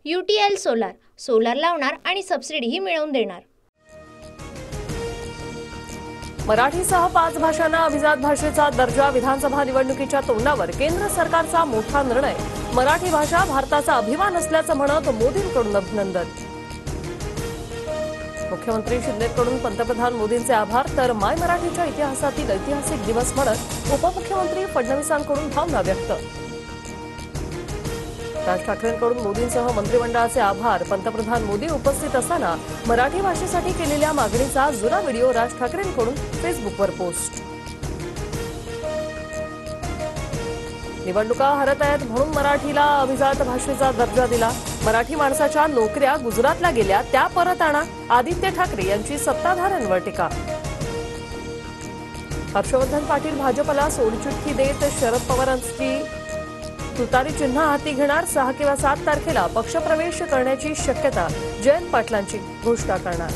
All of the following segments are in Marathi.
UTL सोलार सोलार लावणार आणि सबसिडीही मिळवून देणार। मराठीसह 5 भाषांना अभिजात भाषेचा दर्जा, विधानसभा निवडणुकीच्या तोंडावर केंद्र सरकारचा मोठा निर्णय। मराठी भाषा भारताचा अभिमान असल्याचं म्हणत मोदींकडून अभिनंदन। मुख्यमंत्री शिंदेकडून पंतप्रधान मोदींचे आभार, तर माय मराठीच्या इतिहासातील ऐतिहासिक दिवस म्हणत उपमुख्यमंत्री फडणवीसांकडून भावना व्यक्त। राज ठाकरेंकडून मोदींसह मंत्रिमंडळाचे आभार, पंतप्रधान मोदी उपस्थित असताना मराठी भाषेसाठी केलेल्या मागणीचा जुना व्हिडिओ राज ठाकरेंकडून फेसबुकवर पोस्ट। निवडणुका हरत आहेत म्हणून मराठीला अभिजात भाषेचा दर्जा दिला। मराठी माणसाच्या नोकऱ्या गुजरातला गेल्या, त्या परत आणा, आदित्य ठाकरे यांची सत्ताधाऱ्यांवर टीका। हर्षवर्धन पाटील भाजपला सोडचिठ्ठी देत शरद पवारांची तुतारी चिन्ह हाती घेणार, 6 किंवा 7 तारखेला पक्षप्रवेश करण्याची शक्यता, जयंत पाटलांची घोषणा करणार।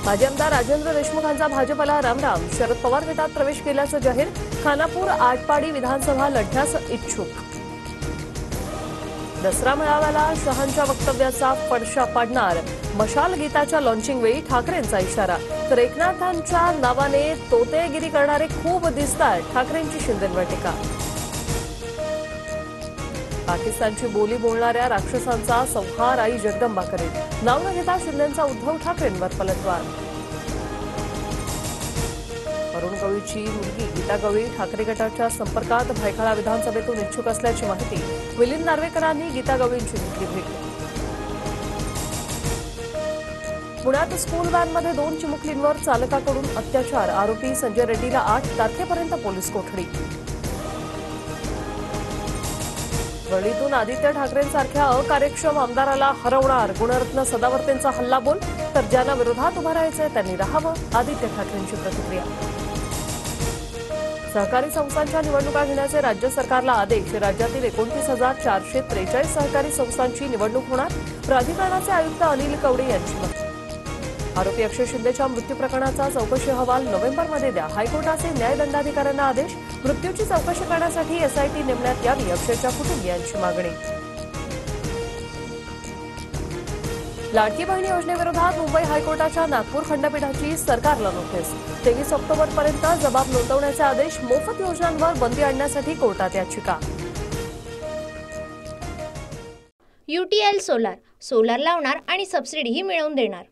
माजी आमदार राजेंद्र देशमुखांचा भाजपला रामराम, शरद पवार गटात प्रवेश केल्याचं जाहीर, खानापूर आटपाडी विधानसभा लढण्यास इच्छुक। दसरा मेळाव्याला शहांच्या वक्तव्याचा फडशा पाडणार, मशाल गीताच्या लॉन्चिंग वेळी ठाकरेंचा इशारा, तर एकनाथांच्या नावाने तोतेगिरी करणारे खूप दिसतात, ठाकरेंची शिंदेंवर टीका। पाकिस्तानची बोली बोलणाऱ्या राक्षसांचा संहार आई जगदंबा करेल, नाव न घेता शिंदेंचा उद्धव ठाकरेंवर पलटवार। अरुण गवळीची मुलगी गीता गवळी ठाकरे गटाच्या संपर्कात, भायखळा विधानसभेतून इच्छुक असल्याची माहिती, मिलिंद नार्वेकरांनी गीता गवळींची घेतली भेट। पुण्यात स्कूल व्हॅनमध्ये 2 चिमुकलींवर चालकाकडून अत्याचार, आरोपी संजय रेड्डीला 8 तारखेपर्यंत पोलीस कोठडी। वरळीतून आदित्य ठाकरेंसारख्या अकार्यक्षम आमदाराला हरवणार, गुणरत्न सदावर्तेंचा हल्लाबोल, तर ज्यांना विरोधात उभं राहायचंय त्यांनी राहावं, आदित्य ठाकरेंची प्रतिक्रिया। सहकारी संस्थांच्या निवडणुका घेण्याचे राज्य सरकारला आदेश, राज्यातील 29,443 सहकारी संस्थांची निवडणूक होणार, प्राधिकरणाचे आयुक्त अनिल कवडे यांची माहिती। आरोपी अक्षय शिंदेच्या मृत्यू प्रकरणाचा चौकशी अहवाल नोव्हेंबरमध्ये द्या, हायकोर्टाचे न्यायदंडाधिकाऱ्यांना आदेश, मृत्यूची चौकशी करण्यासाठी SIT नेमण्यात यावी, अक्षयच्या कुटुंबियांची मागणी। लाडकी बहीण योजनेविरोधात मुंबई हायकोर्टाच्या नागपूर खंडपीठाची सरकारला नोटीस, 23 ऑक्टोबरपर्यंत जबाब नोंदवण्याचे आदेश, मोफत योजनांवर बंदी आणण्यासाठी कोर्टात याचिका। UTL सोलार सोलार लावणार आणि सबसिडीही मिळवून देणार।